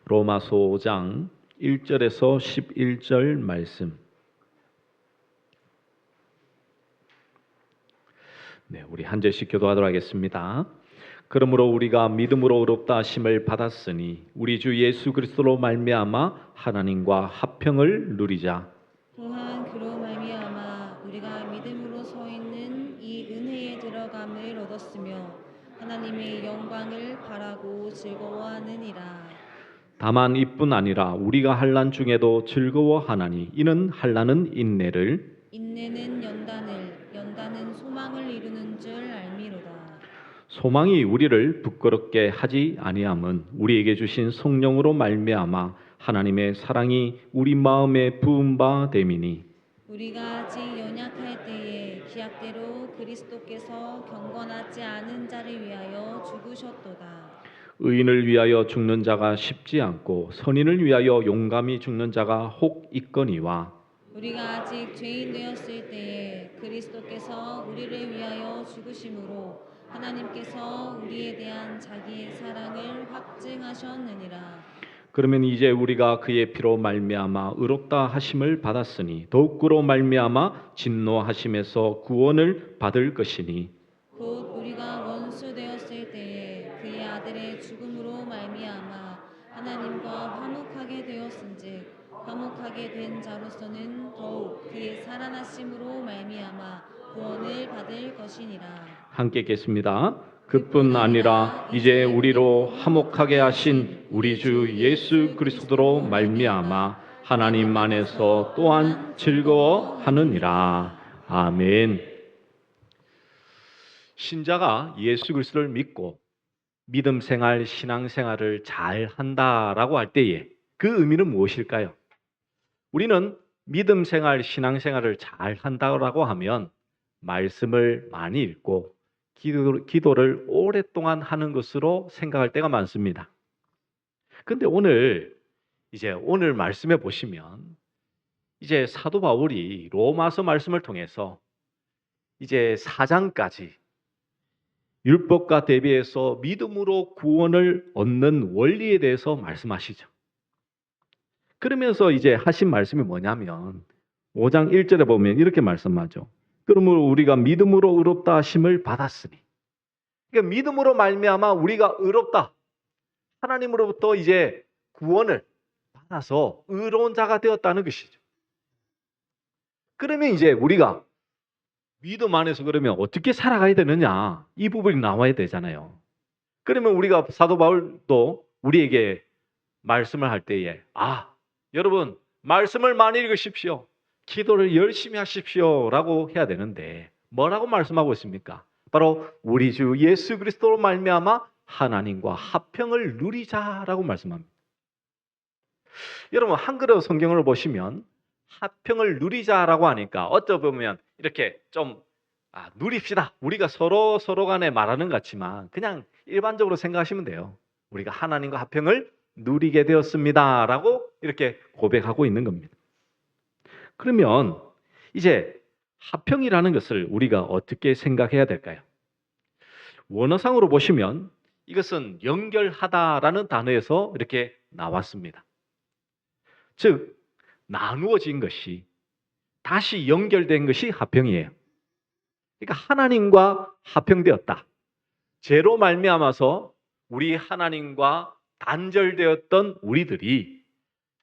로마서 5장 1절에서 11절 말씀. 우리 한 절씩 교도하도록 하겠습니다. 그러므로 우리가 믿음으로 의롭다 하심을 받았으니 우리 주 예수 그리스도로 말미암아 하나님과 화평을 누리자. 또한 그로 말미암아 우리가 믿음으로 서 있는 이 은혜에 들어감을 얻었으며 하나님의 영광을 바라고 즐거워하느니라. 다만 이뿐 아니라 우리가 환난 중에도 즐거워하나니 이는 환난은 인내를, 인내는 연단을, 연단은 소망을 이루는 줄 알미로다. 소망이 우리를 부끄럽게 하지 아니함은 우리에게 주신 성령으로 말미암아 하나님의 사랑이 우리 마음에 부은 바 됨이니. 우리가 아직 연약할 때에 기약대로 그리스도께서 경건하지 않은 자를 위하여 죽으셨도다. 의인을 위하여 죽는 자가 쉽지 않고 선인을 위하여 용감히 죽는 자가 혹 있거니와. 우리가 아직 죄인 되었을 때에 그리스도께서 우리를 위하여 죽으심으로 하나님께서 우리에 대한 자기의 사랑을 확증하셨느니라. 그러면 이제 우리가 그의 피로 말미암아 의롭다 하심을 받았으니 더욱 그로 말미암아 진노하심에서 구원을 받을 것이니. 곧 우리가 원수 되었을 때에 그의 아들의 죽음으로 말미암아 하나님과 화목하게 되었은즉 화목하게 된 자로서는 더욱 그의 살아나심으로 말미암아 구원을 받을 것이니라. 함께 읽겠습니다. 그뿐 아니라 이제 우리로 화목하게 하신 우리 주 예수 그리스도로 말미암아 하나님 안에서 또한 즐거워하느니라. 아멘. 신자가 예수 그리스도를 믿고 믿음 생활, 신앙 생활을 잘 한다라고 할 때에 그 의미는 무엇일까요? 우리는 믿음 생활, 신앙 생활을 잘 한다라고 하면 말씀을 많이 읽고 기도를 오랫동안 하는 것으로 생각할 때가 많습니다. 근데 오늘 말씀에 보시면 이제 사도 바울이 로마서 말씀을 통해서 이제 4장까지 율법과 대비해서 믿음으로 구원을 얻는 원리에 대해서 말씀하시죠. 그러면서 이제 하신 말씀이 뭐냐면 5장 1절에 보면 이렇게 말씀하죠. 그러므로 우리가 믿음으로 의롭다 하심을 받았으니. 그러니까 믿음으로 말미암아 우리가 의롭다. 하나님으로부터 이제 구원을 받아서 의로운 자가 되었다는 것이죠. 그러면 이제 우리가 믿음 안에서 그러면 어떻게 살아가야 되느냐? 이 부분이 나와야 되잖아요. 그러면 우리가 사도 바울도 우리에게 말씀을 할 때에 여러분 말씀을 많이 읽으십시오. 기도를 열심히 하십시오 라고 해야 되는데 뭐라고 말씀하고 있습니까? 바로 우리 주 예수 그리스도로 말미암아 하나님과 화평을 누리자라고 말씀합니다. 여러분 한글의 성경을 보시면 화평을 누리자라고 하니까 어쩌 보면 이렇게 좀 누립시다. 우리가 서로 간에 말하는 것 같지만 그냥 일반적으로 생각하시면 돼요. 우리가 하나님과 화평을 누리게 되었습니다라고 이렇게 고백하고 있는 겁니다. 그러면 이제 화평이라는 것을 우리가 어떻게 생각해야 될까요? 원어상으로 보시면 이것은 연결하다라는 단어에서 이렇게 나왔습니다. 즉 나누어진 것이 다시 연결된 것이 화평이에요. 그러니까 하나님과 화평되었다. 죄로 말미암아서 우리 하나님과 단절되었던 우리들이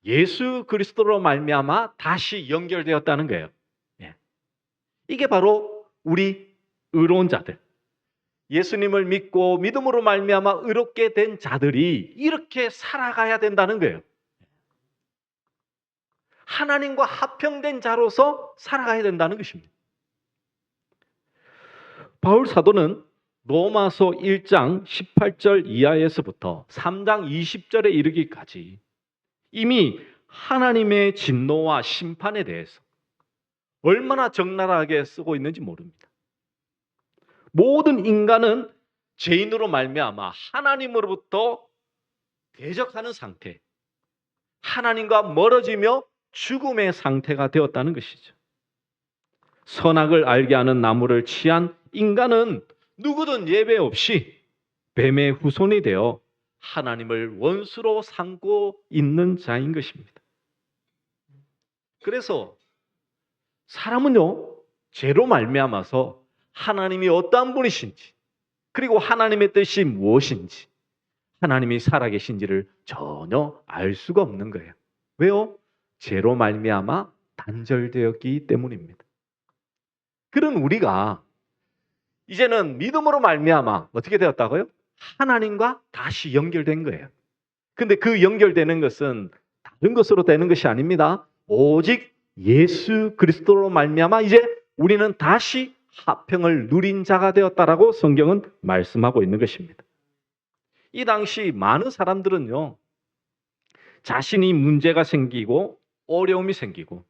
예수 그리스도로 말미암아 다시 연결되었다는 거예요. 이게 바로 우리 의로운 자들, 예수님을 믿고 믿음으로 말미암아 의롭게 된 자들이 이렇게 살아가야 된다는 거예요. 하나님과 화평된 자로서 살아가야 된다는 것입니다. 바울 사도는 로마서 1장 18절 이하에서부터 3장 20절에 이르기까지 이미 하나님의 진노와 심판에 대해서 얼마나 적나라하게 쓰고 있는지 모릅니다. 모든 인간은 죄인으로 말미암아 하나님으로부터 대적하는 상태, 하나님과 멀어지며 죽음의 상태가 되었다는 것이죠. 선악을 알게 하는 나무를 취한 인간은 누구든 예외 없이 뱀의 후손이 되어 하나님을 원수로 삼고 있는 자인 것입니다. 그래서 사람은요, 죄로 말미암아서 하나님이 어떠한 분이신지, 그리고 하나님의 뜻이 무엇인지, 하나님이 살아계신지를 전혀 알 수가 없는 거예요. 왜요? 죄로 말미암아 단절되었기 때문입니다. 그런 우리가 이제는 믿음으로 말미암아 어떻게 되었다고요? 하나님과 다시 연결된 거예요. 근데 그 연결되는 것은 다른 것으로 되는 것이 아닙니다. 오직 예수 그리스도로 말미암아 이제 우리는 다시 화평을 누린 자가 되었다라고 성경은 말씀하고 있는 것입니다. 이 당시 많은 사람들은요, 자신이 문제가 생기고 어려움이 생기고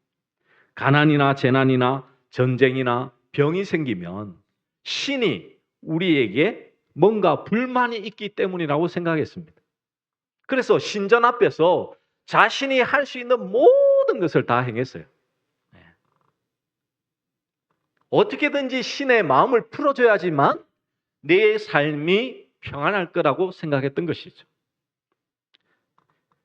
가난이나 재난이나 전쟁이나 병이 생기면 신이 우리에게 뭔가 불만이 있기 때문이라고 생각했습니다. 그래서 신전 앞에서 자신이 할 수 있는 모든 것을 다 행했어요. 어떻게든지 신의 마음을 풀어줘야지만 내 삶이 평안할 거라고 생각했던 것이죠.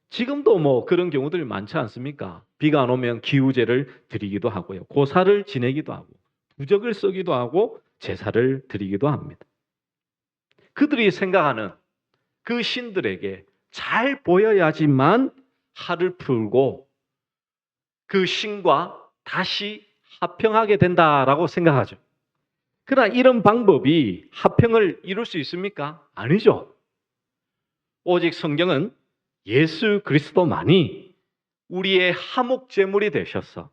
지금도 뭐 그런 경우들이 많지 않습니까? 비가 안 오면 기우제를 드리기도 하고요. 고사를 지내기도 하고 부적을 쓰기도 하고 제사를 드리기도 합니다. 그들이 생각하는 그 신들에게 잘 보여야지만 화를 풀고 그 신과 다시 화평하게 된다라고 생각하죠. 그러나 이런 방법이 화평을 이룰 수 있습니까? 아니죠. 오직 성경은 예수 그리스도만이 우리의 화목 제물이 되셔서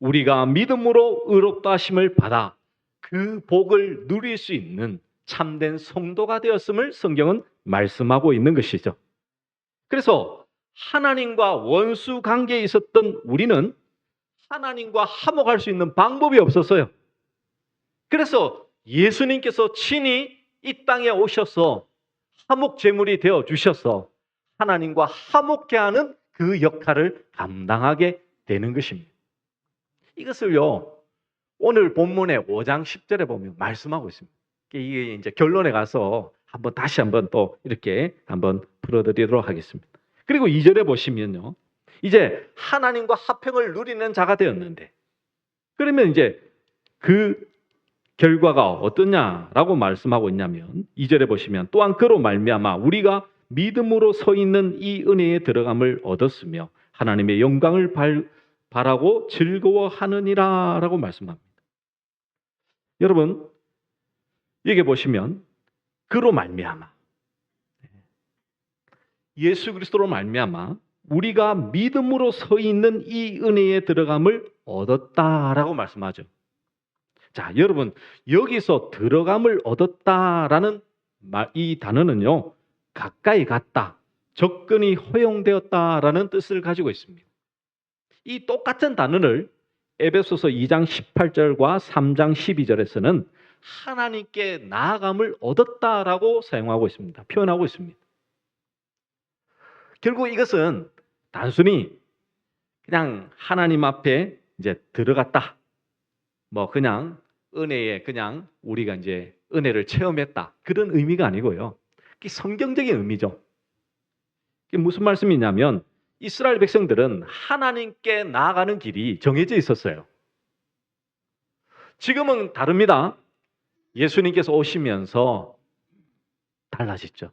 우리가 믿음으로 의롭다 하심을 받아 그 복을 누릴 수 있는 참된 성도가 되었음을 성경은 말씀하고 있는 것이죠. 그래서 하나님과 원수 관계에 있었던 우리는 하나님과 화목할 수 있는 방법이 없었어요. 그래서 예수님께서 친히 이 땅에 오셔서 화목 제물이 되어 주셔서 하나님과 화목케 하는 그 역할을 감당하게 되는 것입니다. 이것을요, 오늘 본문의 5장 10절에 보면 말씀하고 있습니다. 이게 이제 결론에 가서 다시 한번 또 이렇게 한번 풀어드리도록 하겠습니다. 그리고 2절에 보시면요, 이제 하나님과 화평을 누리는 자가 되었는데, 그러면 이제 그 결과가 어떠냐라고 말씀하고 있냐면 2절에 보시면 또한 그로 말미암아 우리가 믿음으로 서 있는 이 은혜에 들어감을 얻었으며 하나님의 영광을 바라고 즐거워하느니라 라고 말씀합니다. 여러분, 여기 보시면 그로 말미암아, 예수 그리스도로 말미암아 우리가 믿음으로 서 있는 이 은혜에 들어감을 얻었다라고 말씀하죠. 자, 여러분, 여기서 들어감을 얻었다라는 이 단어는요, 가까이 갔다, 접근이 허용되었다라는 뜻을 가지고 있습니다. 이 똑같은 단어를 에베소서 2장 18절과 3장 12절에서는 하나님께 나아감을 얻었다라고 사용하고 있습니다. 표현하고 있습니다. 결국 이것은 단순히 그냥 하나님 앞에 이제 들어갔다, 뭐 그냥 은혜에 그냥 우리가 이제 은혜를 체험했다, 그런 의미가 아니고요. 이게 성경적인 의미죠. 이게 무슨 말씀이냐면 이스라엘 백성들은 하나님께 나아가는 길이 정해져 있었어요. 지금은 다릅니다. 예수님께서 오시면서 달라졌죠.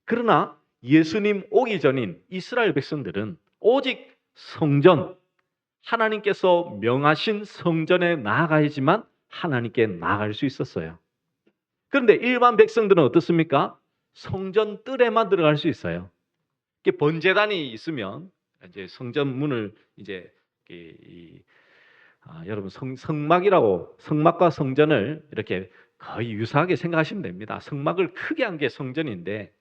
그러나 예수님 오기 전인 이스라엘 백성들은 오직 성전, 하나님께서 명하신 성전에 나아가야지만 하나님께 나아갈 수 있었어요. 그런데 일반 백성들은 어떻습니까? 성전 뜰에만 들어갈 수 있어요. 번제단이 있으면 이제 성전 문을 이제 여러분 성막이라고, 성막과 성전을 이렇게 거의 유사하게 생각하시면 됩니다. 성막을 크게 한 게 성전인데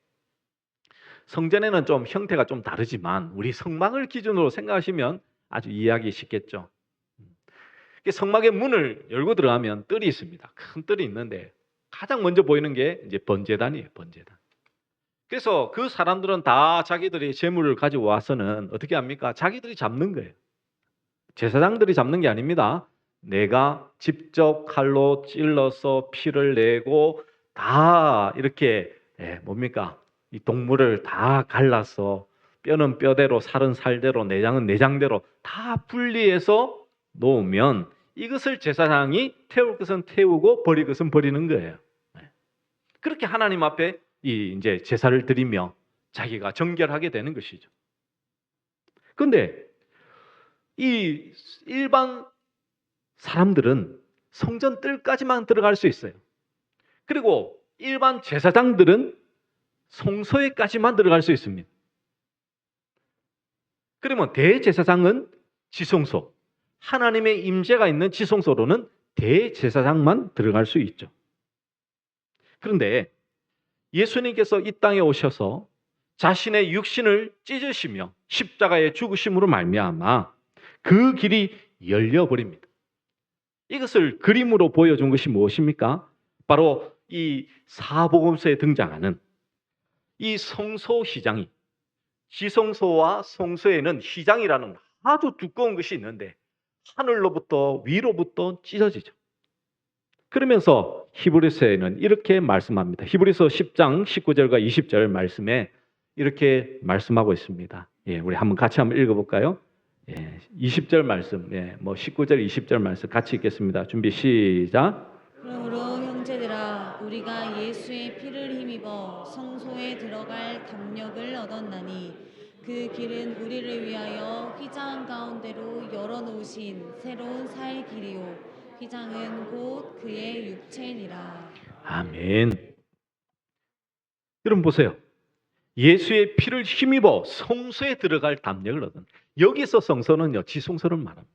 성전에는 좀 형태가 좀 다르지만 우리 성막을 기준으로 생각하시면 아주 이해하기 쉽겠죠. 성막의 문을 열고 들어가면 뜰이 있습니다. 큰 뜰이 있는데 가장 먼저 보이는 게 이제 번제단이에요. 번제단. 그래서 그 사람들은 다 자기들이 재물을 가지고 와서는 어떻게 합니까? 자기들이 잡는 거예요. 제사장들이 잡는 게 아닙니다. 내가 직접 칼로 찔러서 피를 내고 다 이렇게 뭡니까? 이 동물을 다 갈라서 뼈는 뼈대로, 살은 살대로, 내장은 내장대로 다 분리해서 놓으면 이것을 제사장이 태울 것은 태우고 버릴 것은 버리는 거예요. 그렇게 하나님 앞에 이제 제사를 드리며 자기가 정결하게 되는 것이죠. 그런데 이 일반 사람들은 성전 뜰까지만 들어갈 수 있어요. 그리고 일반 제사장들은 성소에까지만 들어갈 수 있습니다. 그러면 대제사장은 지성소, 하나님의 임재가 있는 지성소로는 대제사장만 들어갈 수 있죠. 그런데 예수님께서 이 땅에 오셔서 자신의 육신을 찢으시며 십자가에 죽으심으로 말미암아 그 길이 열려버립니다. 이것을 그림으로 보여준 것이 무엇입니까? 바로 이 사복음서에 등장하는 이 성소 휘장이, 지성소와 성소에는 휘장이라는 아주 두꺼운 것이 있는데 하늘로부터 위로부터 찢어지죠. 그러면서 히브리서에는 이렇게 말씀합니다. 히브리서 10장 19절과 20절 말씀에 이렇게 말씀하고 있습니다. 우리 같이 한번 읽어볼까요? 20절 말씀, 19절, 20절 말씀 같이 읽겠습니다. 준비 시작. 그러므로 형제들아 우리가 예수의 피를 힘입어 성소에 들어갈 담력을 얻었나니 그 길은 우리를 위하여 휘장 가운데로 열어놓으신 새로운 살 길이요 휘장은 곧 그의 육체니라. 아멘. 여러분 보세요. 예수의 피를 힘입어 성소에 들어갈 담력을 얻은, 여기서 성소는요 지성소를 말합니다.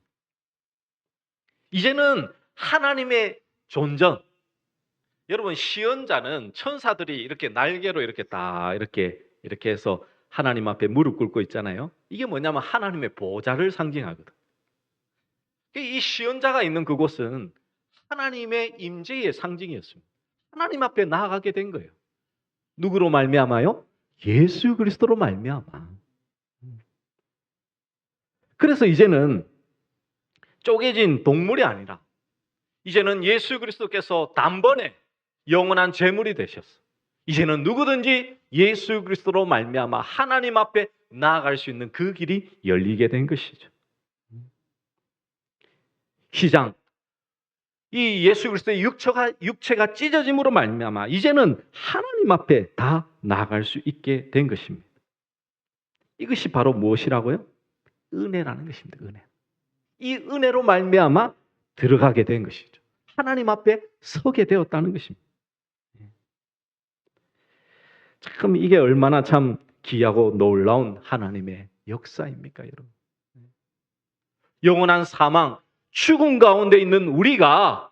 이제는 하나님의 존전, 여러분 시언자는 천사들이 이렇게 날개로 이렇게 다 이렇게 해서 하나님 앞에 무릎 꿇고 있잖아요. 이게 뭐냐면 하나님의 보좌를 상징하거든. 이 시언자가 있는 그곳은 하나님의 임재의 상징이었습니다. 하나님 앞에 나아가게 된 거예요. 누구로 말미암아요? 예수 그리스도로 말미암아. 그래서 이제는 쪼개진 동물이 아니라 이제는 예수 그리스도께서 단번에 영원한 제물이 되셨어. 이제는 누구든지 예수 그리스도로 말미암아 하나님 앞에 나아갈 수 있는 그 길이 열리게 된 것이죠. 휘장, 이 예수 그리스도의 육체가 찢어짐으로 말미암아 이제는 하나님 앞에 다 나아갈 수 있게 된 것입니다. 이것이 바로 무엇이라고요? 은혜라는 것입니다. 은혜. 이 은혜로 말미암아 들어가게 된 것이죠. 하나님 앞에 서게 되었다는 것입니다. 참 이게 얼마나 참 귀하고 놀라운 하나님의 역사입니까, 여러분? 영원한 사망, 죽음 가운데 있는 우리가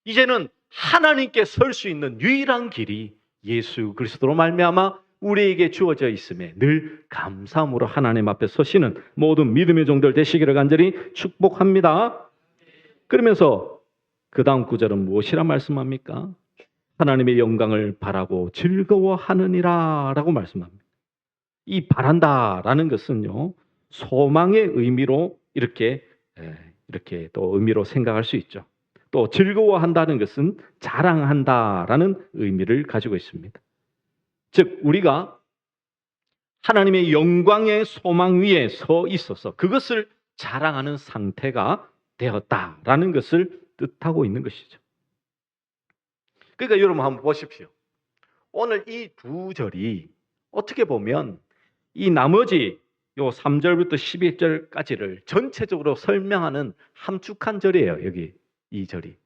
이제는 하나님께 설 수 있는 유일한 길이 예수 그리스도로 말미암아 우리에게 주어져 있음에 늘 감사함으로 하나님 앞에 서시는 모든 믿음의 종들 되시기를 간절히 축복합니다. 그러면서 그 다음 구절은 무엇이라 말씀합니까? 하나님의 영광을 바라고 즐거워하느니라 라고 말씀합니다. 이 바란다라는 것은요 소망의 의미로 이렇게 또 의미로 생각할 수 있죠. 또 즐거워한다는 것은 자랑한다라는 의미를 가지고 있습니다. 즉 우리가 하나님의 영광의 소망 위에 서 있어서 그것을 자랑하는 상태가 되었다라는 것을 뜻하고 있는 것이죠. 그러니까 여러분 한번 보십시오. 오늘 이 두 절이 어떻게 보면 이 나머지 요 3절부터 11절까지를 전체적으로 설명하는 함축한 절이에요. 여기 이 절이.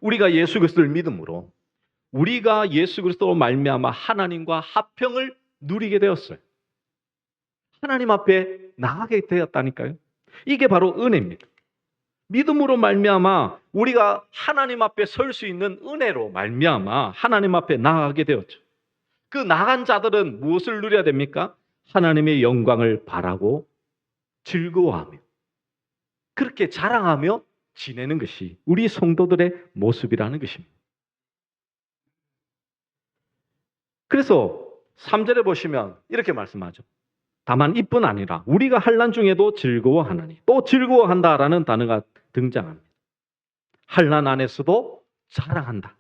우리가 예수 그리스도를 믿음으로 우리가 예수 그리스도로 말미암아 하나님과 화평을 누리게 되었어요. 하나님 앞에 나가게 되었다니까요. 이게 바로 은혜입니다. 믿음으로 말미암아 우리가 하나님 앞에 설 수 있는 은혜로 말미암아 하나님 앞에 나가게 되었죠. 그 나간 자들은 무엇을 누려야 됩니까? 하나님의 영광을 바라고 즐거워하며 그렇게 자랑하며 지내는 것이 우리 성도들의 모습이라는 것입니다. 그래서 3절에 보시면 이렇게 말씀하죠. 다만 이뿐 아니라 우리가 환난 중에도 즐거워하나니, 또 즐거워한다라는 단어가 등장합니다. 환난 안에서도 자랑한다.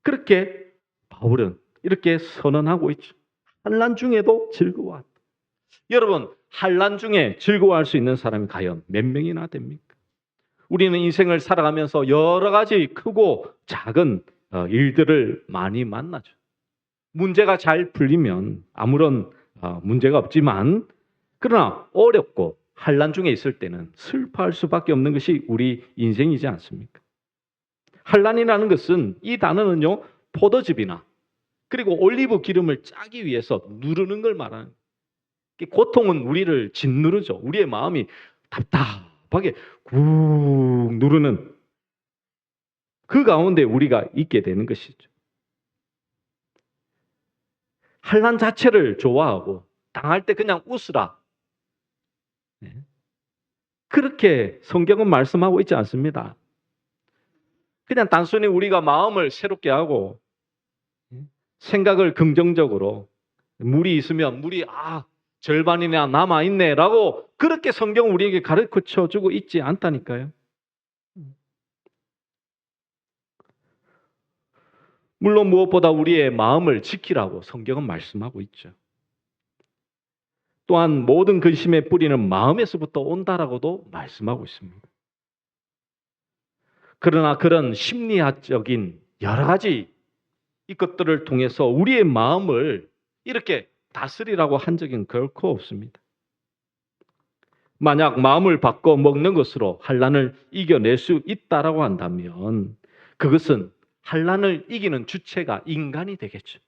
그렇게 바울은 이렇게 선언하고 있죠. 환난 중에도 즐거워한다. 여러분, 환난 중에 즐거워할 수 있는 사람이 과연 몇 명이나 됩니까? 우리는 인생을 살아가면서 여러 가지 크고 작은 일들을 많이 만나죠. 문제가 잘 풀리면 아무런 문제가 없지만, 그러나 어렵고 환난 중에 있을 때는 슬퍼할 수밖에 없는 것이 우리 인생이지 않습니까? 환난이라는 것은, 이 단어는요, 포도즙이나 그리고 올리브 기름을 짜기 위해서 누르는 걸 말하는 거예요. 고통은 우리를 짓누르죠. 우리의 마음이 답답하게 꾹 누르는 그 가운데 우리가 있게 되는 것이죠. 환난 자체를 좋아하고 당할 때 그냥 웃으라. 그렇게 성경은 말씀하고 있지 않습니다. 그냥 단순히 우리가 마음을 새롭게 하고 생각을 긍정적으로, 물이 있으면 물이 절반이나 남아있네라고 그렇게 성경은 우리에게 가르쳐 주고 있지 않다니까요. 물론 무엇보다 우리의 마음을 지키라고 성경은 말씀하고 있죠. 또한 모든 근심의 뿌리는 마음에서부터 온다라고도 말씀하고 있습니다. 그러나 그런 심리학적인 여러 가지 이것들을 통해서 우리의 마음을 이렇게 다스리라고 한 적은 결코 없습니다. 만약 마음을 바꿔 먹는 것으로 환난을 이겨낼 수 있다라고 한다면 그것은 환난을 이기는 주체가 인간이 되겠죠.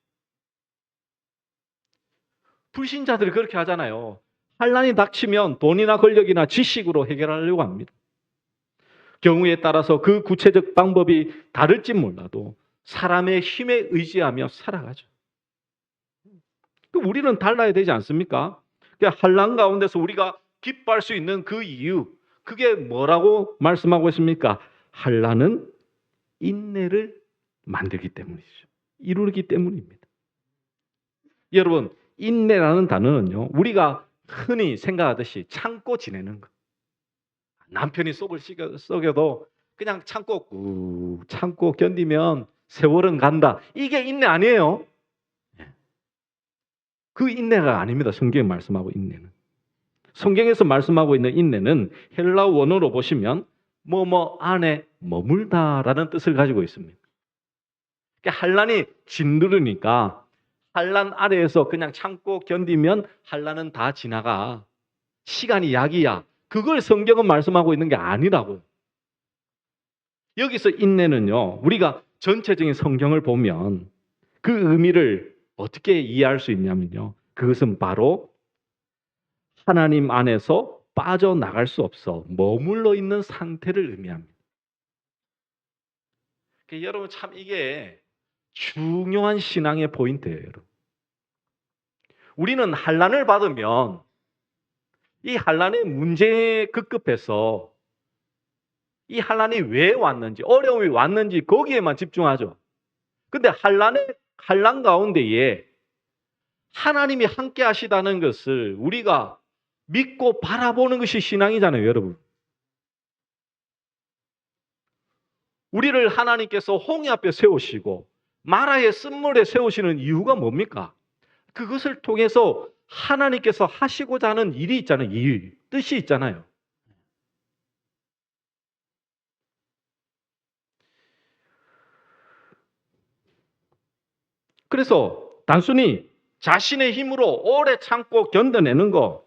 불신자들이 그렇게 하잖아요. 환난이 닥치면 돈이나 권력이나 지식으로 해결하려고 합니다. 경우에 따라서 그 구체적 방법이 다를지 몰라도 사람의 힘에 의지하며 살아가죠. 우리는 달라야 되지 않습니까? 환난 가운데서 우리가 기뻐할 수 있는 그 이유, 그게 뭐라고 말씀하고 있습니까? 환난은 인내를 만들기 때문이죠. 이루기 때문입니다. 여러분, 인내라는 단어는요, 우리가 흔히 생각하듯이 참고 지내는 것. 남편이 속을 썩여도 그냥 참고 견디면 세월은 간다. 이게 인내 아니에요. 그 인내가 아닙니다. 성경이 말씀하고 인내는. 성경에서 말씀하고 있는 인내는 헬라 원어로 보시면 뭐뭐 안에 머물다라는 뜻을 가지고 있습니다. 환난이 짓누르니까 환난 아래에서 그냥 참고 견디면 환난은 다 지나가. 시간이 약이야. 그걸 성경은 말씀하고 있는 게 아니라고요. 여기서 인내는요, 우리가 전체적인 성경을 보면 그 의미를 어떻게 이해할 수 있냐면요, 그것은 바로 하나님 안에서 빠져나갈 수 없어 머물러 있는 상태를 의미합니다. 여러분, 참 이게 중요한 신앙의 포인트예요. 여러분. 우리는 환난을 받으면 이 환난의 문제에 급급해서 이 환난이 왜 왔는지, 어려움이 왔는지 거기에만 집중하죠. 근데 환난 가운데에 하나님이 함께 하시다는 것을 우리가 믿고 바라보는 것이 신앙이잖아요, 여러분. 우리를 하나님께서 홍해 앞에 세우시고 마라의 쓴물에 세우시는 이유가 뭡니까? 그것을 통해서 하나님께서 하시고자 하는 일이 있잖아요. 뜻이 있잖아요. 그래서 단순히 자신의 힘으로 오래 참고 견뎌내는 거,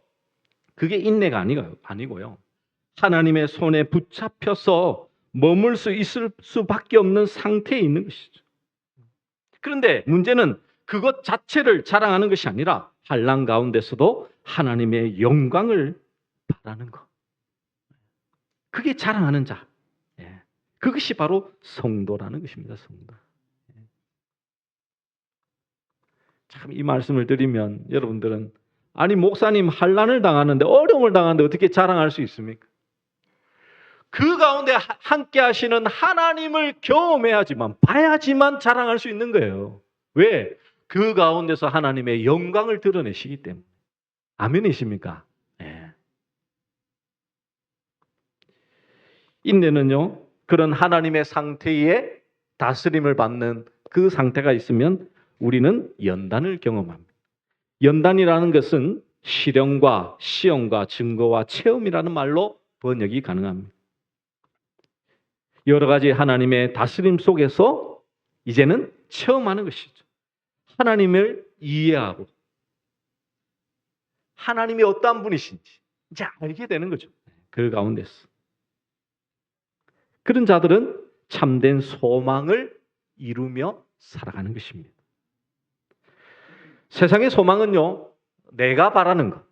그게 인내가 아니고요. 하나님의 손에 붙잡혀서 머물 수 있을 수밖에 없는 상태에 있는 것이죠. 그런데 문제는 그것 자체를 자랑하는 것이 아니라 환난 가운데서도 하나님의 영광을 바라는 것. 그게 자랑하는 자. 그것이 바로 성도라는 것입니다. 성도. 참 이 말씀을 드리면 여러분들은 아니 목사님 환난을 당하는데 어려움을 당하는데 어떻게 자랑할 수 있습니까? 그 가운데 함께 하시는 하나님을 경험해야지만 봐야지만 자랑할 수 있는 거예요. 왜? 그 가운데서 하나님의 영광을 드러내시기 때문에. 아멘이십니까? 네. 인내는요, 그런 하나님의 상태에 다스림을 받는 그 상태가 있으면 우리는 연단을 경험합니다. 연단이라는 것은 실현과 시험과 증거와 체험이라는 말로 번역이 가능합니다. 여러 가지 하나님의 다스림 속에서 이제는 체험하는 것이죠. 하나님을 이해하고 하나님이 어떠한 분이신지 이제 알게 되는 거죠. 그 가운데서. 그런 자들은 참된 소망을 이루며 살아가는 것입니다. 세상의 소망은요, 내가 바라는 것.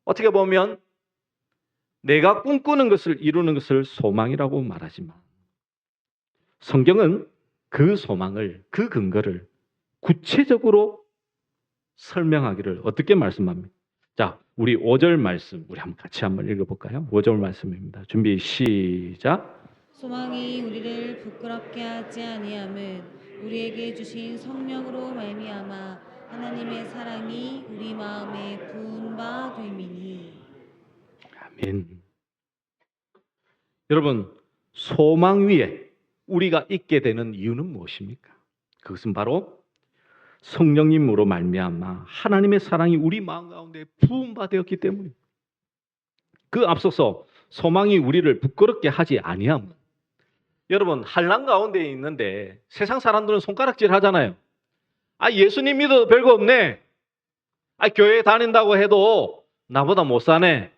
어떻게 보면 내가 꿈꾸는 것을 이루는 것을 소망이라고 말하지만 성경은 그 소망을, 그 근거를 구체적으로 설명하기를 어떻게 말씀합니까? 자, 우리 5절 말씀 우리 같이 한번 읽어볼까요? 5절 말씀입니다. 준비 시작. 소망이 우리를 부끄럽게 하지 아니함은 우리에게 주신 성령으로 말미암아 하나님의 사랑이 우리 마음에 부은 바 됨이니. 아멘. 여러분, 소망 위에 우리가 있게 되는 이유는 무엇입니까? 그것은 바로 성령님으로 말미암아 하나님의 사랑이 우리 마음 가운데 부은 바 되었기 때문입니다. 그 앞서서 소망이 우리를 부끄럽게 하지 아니함. 여러분, 환난 가운데 있는데 세상 사람들은 손가락질 하잖아요. 아, 예수님 믿어도 별거 없네. 아, 교회 다닌다고 해도 나보다 못 사네.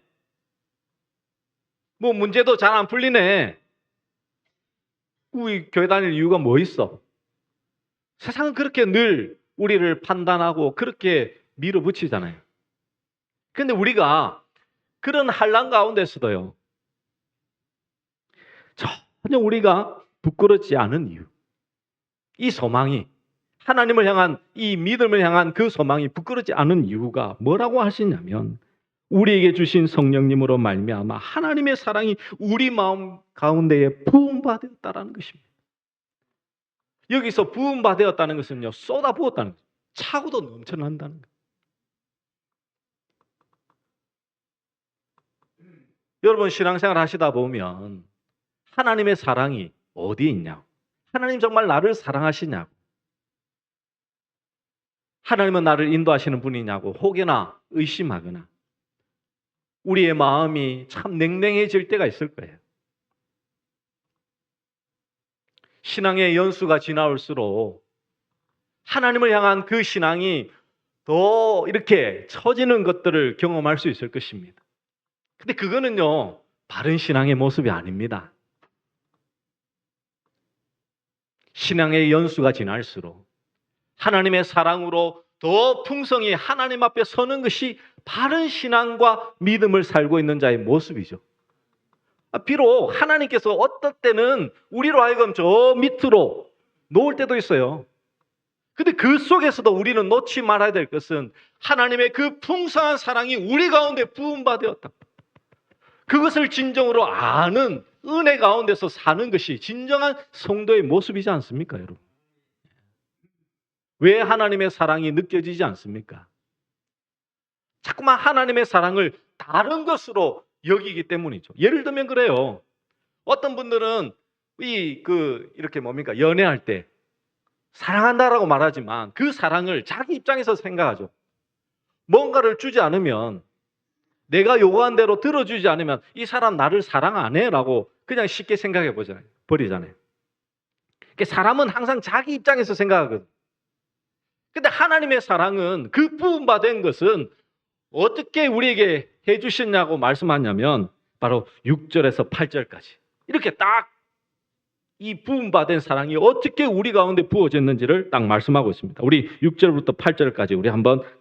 뭐 문제도 잘 안 풀리네. 우리 교회 다닐 이유가 뭐 있어? 세상은 그렇게 늘 우리를 판단하고 그렇게 밀어붙이잖아요. 근데 우리가 그런 환난 가운데서도요, 전혀 우리가 부끄럽지 않은 이유, 이 소망이, 하나님을 향한 이 믿음을 향한 그 소망이 부끄럽지 않은 이유가 뭐라고 하시냐면 우리에게 주신 성령님으로 말미암아 하나님의 사랑이 우리 마음 가운데에 부음받았다라는 것입니다. 여기서 부음받았다는 것은요, 쏟아부었다는 거죠. 차고도 넘쳐난다는 거예요. 여러분, 신앙생활 하시다 보면 하나님의 사랑이 어디에 있냐고, 하나님 정말 나를 사랑하시냐고, 하나님은 나를 인도하시는 분이냐고 혹여나 의심하거나 우리의 마음이 참 냉랭해질 때가 있을 거예요. 신앙의 연수가 지나올수록 하나님을 향한 그 신앙이 더 이렇게 처지는 것들을 경험할 수 있을 것입니다. 근데 그거는요, 바른 신앙의 모습이 아닙니다. 신앙의 연수가 지날수록 하나님의 사랑으로 더 풍성히 하나님 앞에 서는 것이 바른 신앙과 믿음을 살고 있는 자의 모습이죠. 비록 하나님께서 어떤 때는 우리로 하여금 저 밑으로 놓을 때도 있어요. 근데 그 속에서도 우리는 놓지 말아야 될 것은 하나님의 그 풍성한 사랑이 우리 가운데 부음받았다. 그것을 진정으로 아는 은혜 가운데서 사는 것이 진정한 성도의 모습이지 않습니까, 여러분? 왜 하나님의 사랑이 느껴지지 않습니까? 자꾸만 하나님의 사랑을 다른 것으로 여기기 때문이죠. 예를 들면 그래요. 어떤 분들은 이렇게 뭡니까? 연애할 때 사랑한다라고 말하지만 그 사랑을 자기 입장에서 생각하죠. 뭔가를 주지 않으면, 내가 요구한 대로 들어주지 않으면 이 사람 나를 사랑 안 해라고 그냥 쉽게 생각해 버리잖아요. 사람은 항상 자기 입장에서 생각하거든. 근데 하나님의 사랑은 그 부음받은 것은 어떻게 우리에게 해주셨냐고 말씀하냐면 바로 6절에서 8절까지 이렇게 딱 이 부음받은 사랑이 어떻게 우리 가운데 부어졌는지를 딱 말씀하고 있습니다. 우리 6절부터 8절까지 우리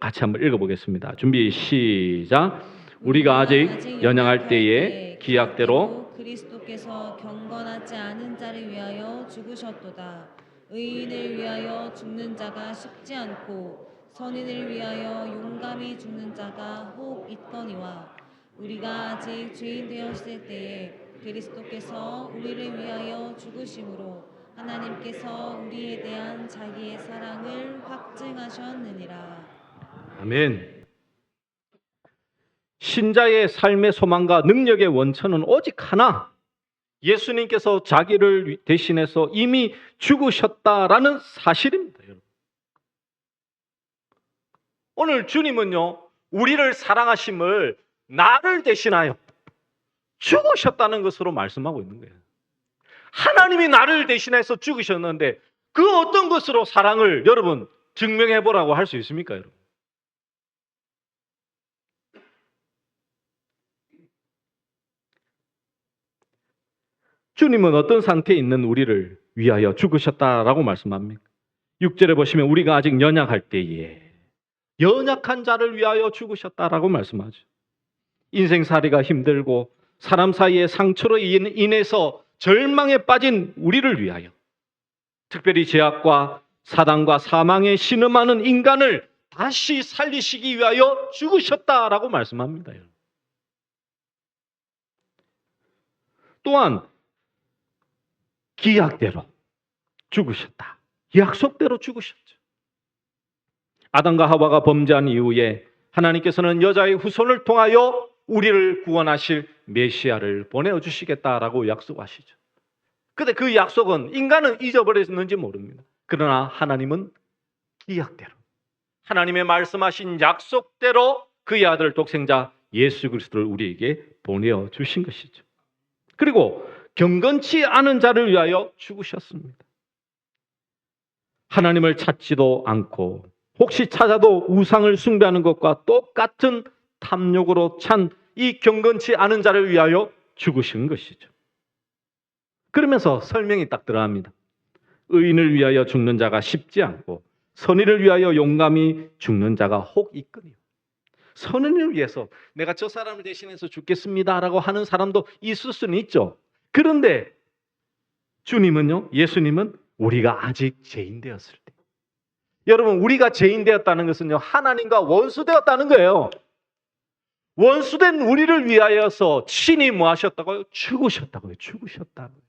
같이 한번 읽어보겠습니다. 준비 시작. 우리가 아직 연약할 때에 기약대로 그리스도께서 경건하지 않은 자를 위하여 죽으셨도다. 의인을 위하여 죽는 자가 쉽지 않고 선인을 위하여 용감히 죽는 자가 혹 있거니와 우리가 아직 죄인 되었을 때에 그리스도께서 우리를 위하여 죽으심으로 하나님께서 우리에 대한 자기의 사랑을 확증하셨느니라. 아멘. 신자의 삶의 소망과 능력의 원천은 오직 하나, 예수님께서 자기를 대신해서 이미 죽으셨다라는 사실입니다. 여러분. 오늘 주님은요, 우리를 사랑하심을 나를 대신하여 죽으셨다는 것으로 말씀하고 있는 거예요. 하나님이 나를 대신해서 죽으셨는데 그 어떤 것으로 사랑을 여러분 증명해 보라고 할 수 있습니까, 여러분? 주님은 어떤 상태에 있는 우리를 위하여 죽으셨다라고 말씀합니까? 6절에 보시면 우리가 아직 연약할 때에 연약한 자를 위하여 죽으셨다라고 말씀하죠. 인생살이가 힘들고 사람 사이의 상처로 인해서 절망에 빠진 우리를 위하여, 특별히 죄악과 사단과 사망에 신음하는 인간을 다시 살리시기 위하여 죽으셨다라고 말씀합니다. 또한 기약대로 죽으셨다. 약속대로 죽으셨죠. 아담과 하와가 범죄한 이후에 하나님께서는 여자의 후손을 통하여 우리를 구원하실 메시아를 보내주시겠다라고 약속하시죠. 근데 그 약속은 인간은 잊어버렸는지 모릅니다. 그러나 하나님은 기약대로, 하나님의 말씀하신 약속대로 그의 아들 독생자 예수 그리스도를 우리에게 보내주신 것이죠. 그리고 경건치 않은 자를 위하여 죽으셨습니다. 하나님을 찾지도 않고 혹시 찾아도 우상을 숭배하는 것과 똑같은 탐욕으로 찬 이 경건치 않은 자를 위하여 죽으신 것이죠. 그러면서 설명이 딱 들어갑니다. 의인을 위하여 죽는 자가 쉽지 않고 선인을 위하여 용감히 죽는 자가 혹 있거니와. 선인을 위해서 내가 저 사람을 대신해서 죽겠습니다라고 하는 사람도 있을 수는 있죠. 그런데 주님은요, 예수님은 우리가 아직 죄인 되었을 때, 여러분 우리가 죄인 되었다는 것은요 하나님과 원수 되었다는 거예요. 원수된 우리를 위하여서 친히 뭐 하셨다고요? 죽으셨다고요. 죽으셨다고요.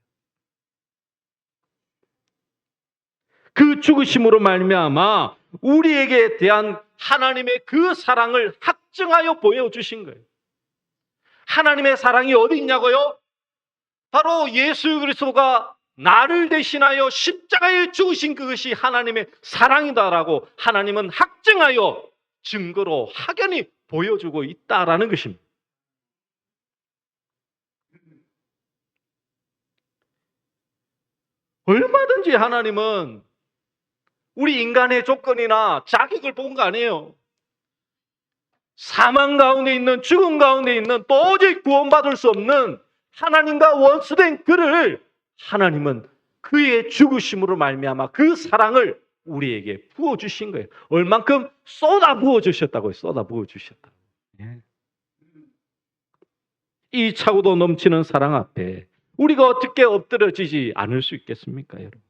그 죽으심으로 말미암아 우리에게 대한 하나님의 그 사랑을 확증하여 보여주신 거예요. 하나님의 사랑이 어디 있냐고요? 바로 예수 그리스도가 나를 대신하여 십자가에 죽으신 그것이 하나님의 사랑이다라고 하나님은 확증하여 증거로 확연히 보여주고 있다라는 것입니다. 얼마든지 하나님은 우리 인간의 조건이나 자격을 본 거 아니에요. 사망 가운데 있는, 죽음 가운데 있는, 도저히 구원받을 수 없는 하나님과 원수된 그를 하나님은 그의 죽으심으로 말미암아 그 사랑을 우리에게 부어주신 거예요. 얼만큼 쏟아 부어주셨다고요. 쏟아 부어주셨다. 이 차고도 넘치는 사랑 앞에 우리가 어떻게 엎드려지지 않을 수 있겠습니까, 여러분?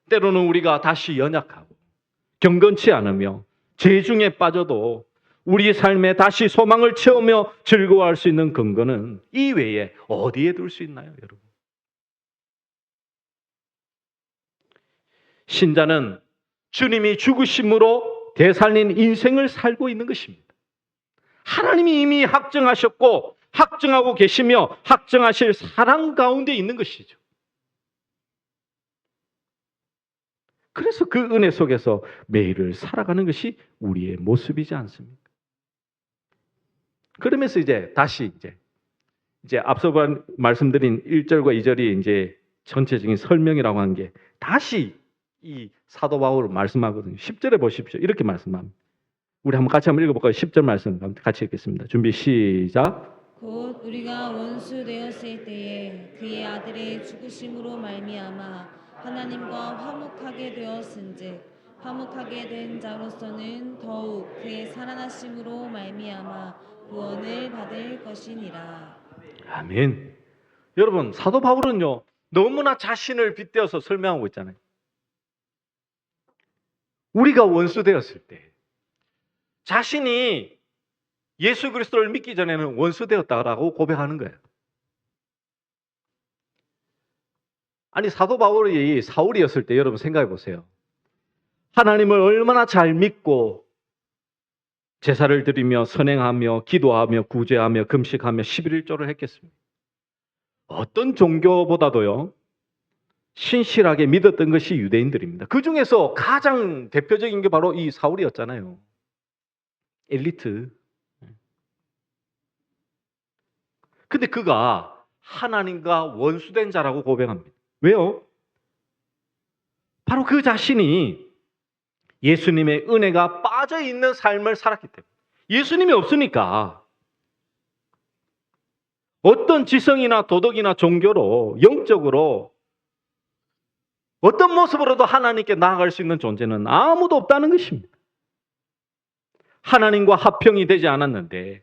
때로는 우리가 다시 연약하고 경건치 않으며 죄 중에 빠져도 우리 삶에 다시 소망을 채우며 즐거워할 수 있는 근거는 이 외에 어디에 둘 수 있나요, 여러분? 신자는 주님이 죽으심으로 되살린 인생을 살고 있는 것입니다. 하나님이 이미 확증하셨고 확증하고 계시며 확증하실 사랑 가운데 있는 것이죠. 그래서 그 은혜 속에서 매일을 살아가는 것이 우리의 모습이지 않습니까? 그러면서 다시 앞서 말씀드린 1절과 2절이 이제 전체적인 설명이라고 한 게 다시 이 사도 바울을 말씀하거든요. 10절에 보십시오. 이렇게 말씀합니다. 우리 같이 한번 읽어볼까요? 10절 말씀 같이 읽겠습니다. 준비 시작. 곧 우리가 원수 되었을 때에 그의 아들의 죽으심으로 말미암아 하나님과 화목하게 되었은즉 화목하게 된 자로서는 더욱 그의 살아나심으로 말미암아 구원을 받을 것이니라. 아멘. 여러분 사도 바울은요 너무나 자신을 빗대어서 설명하고 있잖아요. 우리가 원수 되었을 때 자신이 예수 그리스도를 믿기 전에는 원수 되었다라고 고백하는 거예요. 아니 사도 바울이 사울이었을 때 여러분 생각해 보세요. 하나님을 얼마나 잘 믿고 제사를 드리며 선행하며 기도하며 구제하며 금식하며 11조를 했겠습니다. 어떤 종교보다도요 신실하게 믿었던 것이 유대인들입니다. 그 중에서 가장 대표적인 게 바로 이 사울이었잖아요. 엘리트. 근데 그가 하나님과 원수된 자라고 고백합니다. 왜요? 바로 그 자신이 예수님의 은혜가 빠져 있는 삶을 살았기 때문에. 예수님이 없으니까 어떤 지성이나 도덕이나 종교로 영적으로 어떤 모습으로도 하나님께 나아갈 수 있는 존재는 아무도 없다는 것입니다. 하나님과 합평이 되지 않았는데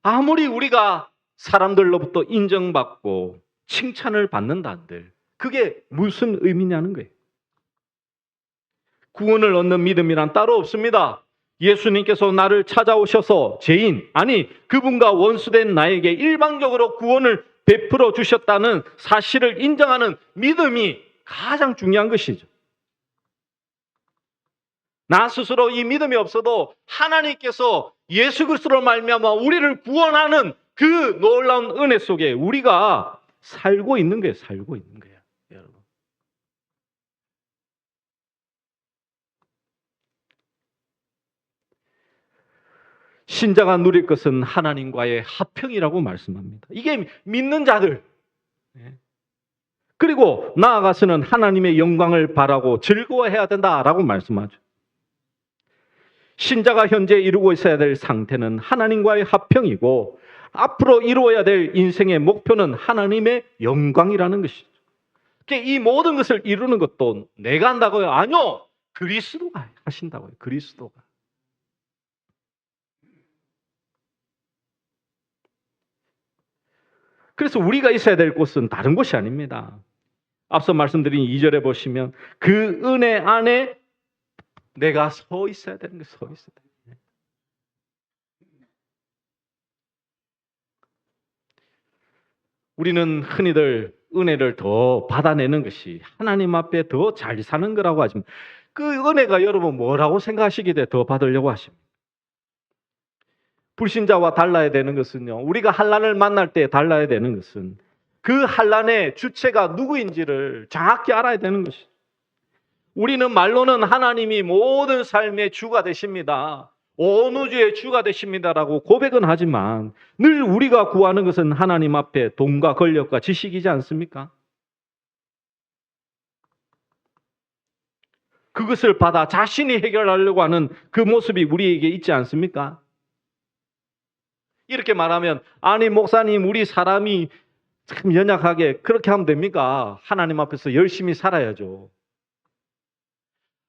아무리 우리가 사람들로부터 인정받고 칭찬을 받는다 한들 그게 무슨 의미냐는 거예요. 구원을 얻는 믿음이란 따로 없습니다. 예수님께서 나를 찾아오셔서 죄인, 아니 그분과 원수된 나에게 일방적으로 구원을 베풀어 주셨다는 사실을 인정하는 믿음이 가장 중요한 것이죠. 나 스스로 이 믿음이 없어도 하나님께서 예수 그리스도로 말미암아 우리를 구원하는 그 놀라운 은혜 속에 우리가 살고 있는 거예요. 살고 있는 거예요. 여러분. 신자가 누릴 것은 하나님과의 합평이라고 말씀합니다. 이게 믿는 자들. 그리고 나아가서는 하나님의 영광을 바라고 즐거워해야 된다라고 말씀하죠. 신자가 현재 이루고 있어야 될 상태는 하나님과의 합평이고 앞으로 이루어야 될 인생의 목표는 하나님의 영광이라는 것이죠. 이 모든 것을 이루는 것도 내가 한다고요? 아니요. 그리스도가 하신다고요. 그리스도가. 그래서 우리가 있어야 될 곳은 다른 곳이 아닙니다. 앞서 말씀드린 2절에 보시면 그 은혜 안에 내가 서 있어야 되는 거예요. 서 있어야 돼요. 우리는 흔히들 은혜를 더 받아내는 것이 하나님 앞에 더 잘 사는 거라고 하지만 그 은혜가 여러분 뭐라고 생각하시기에 더 받으려고 하십니까? 불신자와 달라야 되는 것은요. 우리가 환난을 만날 때 달라야 되는 것은 그 환난의 주체가 누구인지를 정확히 알아야 되는 것이죠. 우리는 말로는 하나님이 모든 삶의 주가 되십니다. 온 우주의 주가 되십니다라고 고백은 하지만 늘 우리가 구하는 것은 하나님 앞에 돈과 권력과 지식이지 않습니까? 그것을 받아 자신이 해결하려고 하는 그 모습이 우리에게 있지 않습니까? 이렇게 말하면 아니 목사님 우리 사람이 참 연약하게 그렇게 하면 됩니까? 하나님 앞에서 열심히 살아야죠.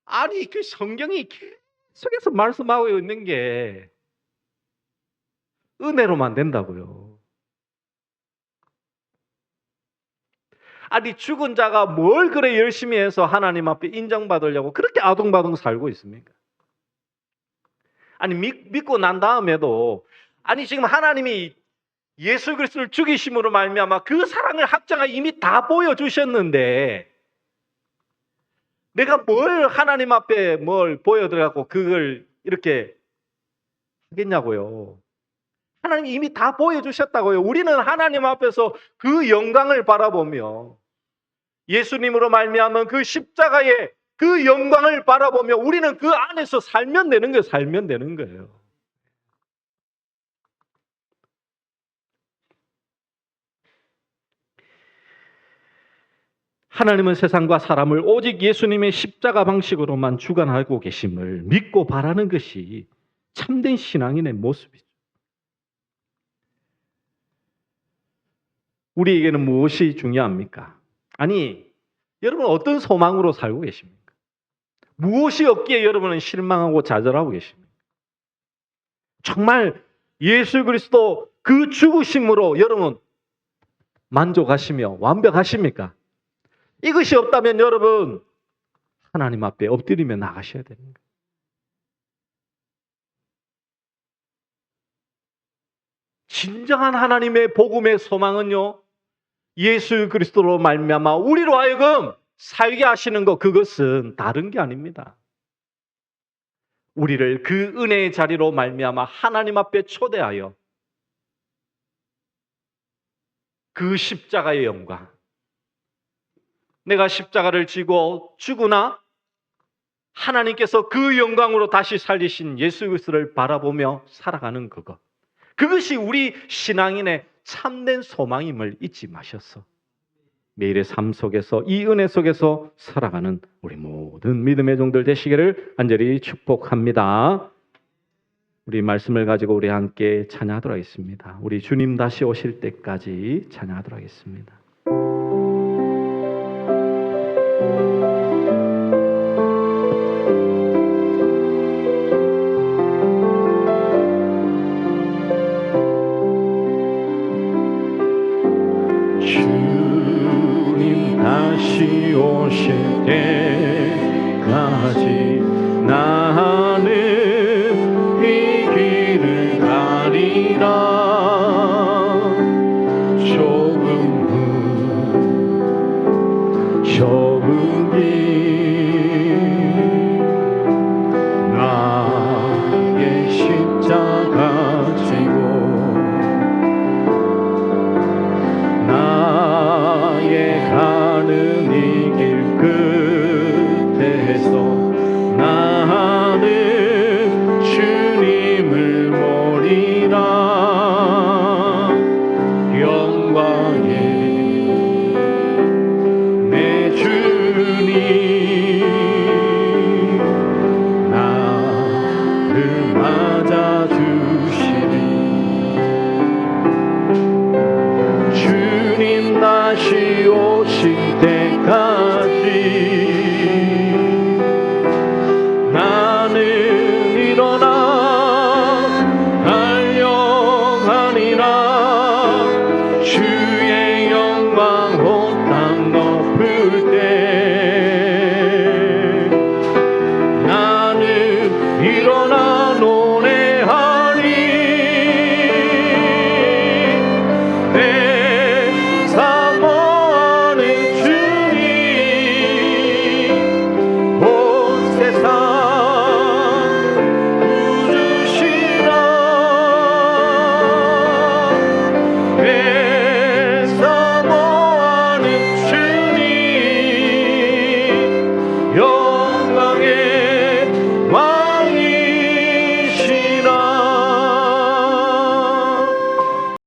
아니 그 성경이 계속해서 말씀하고 있는 게 은혜로만 된다고요. 아니 죽은 자가 뭘 그래 열심히 해서 하나님 앞에 인정받으려고 그렇게 아둥바둥 살고 있습니까? 아니 믿고 난 다음에도 아니 지금 하나님이 예수 그리스도를 죽이심으로 말미암아 그 사랑을 합장하 이미 다 보여주셨는데 내가 뭘 하나님 앞에 뭘 보여드려갖고 그걸 이렇게 하겠냐고요. 하나님이 이미 다 보여주셨다고요. 우리는 하나님 앞에서 그 영광을 바라보며 예수님으로 말미암은 그 십자가의 그 영광을 바라보며 우리는 그 안에서 살면 되는 거예요. 살면 되는 거예요. 하나님은 세상과 사람을 오직 예수님의 십자가 방식으로만 주관하고 계심을 믿고 바라는 것이 참된 신앙인의 모습이죠. 우리에게는 무엇이 중요합니까? 아니, 여러분 어떤 소망으로 살고 계십니까? 무엇이 없기에 여러분은 실망하고 좌절하고 계십니까? 정말 예수 그리스도 그 죽으심으로 여러분 만족하시며 완벽하십니까? 이것이 없다면 여러분 하나님 앞에 엎드리며 나가셔야 되는 거예요. 진정한 하나님의 복음의 소망은요. 예수 그리스도로 말미암아 우리로 하여금 살게 하시는 것 그것은 다른 게 아닙니다. 우리를 그 은혜의 자리로 말미암아 하나님 앞에 초대하여 그 십자가의 영광, 내가 십자가를 지고 죽으나 하나님께서 그 영광으로 다시 살리신 예수 그리스도를 바라보며 살아가는 그것, 그것이 우리 신앙인의 참된 소망임을 잊지 마셨어. 매일의 삶 속에서 이 은혜 속에서 살아가는 우리 모든 믿음의 종들 되시기를 간절히 축복합니다. 우리 말씀을 가지고 우리 함께 찬양하도록 하겠습니다. 우리 주님 다시 오실 때까지 찬양하도록 하겠습니다. 주님 다시 오실 때까지 나는 이 길을 가리라.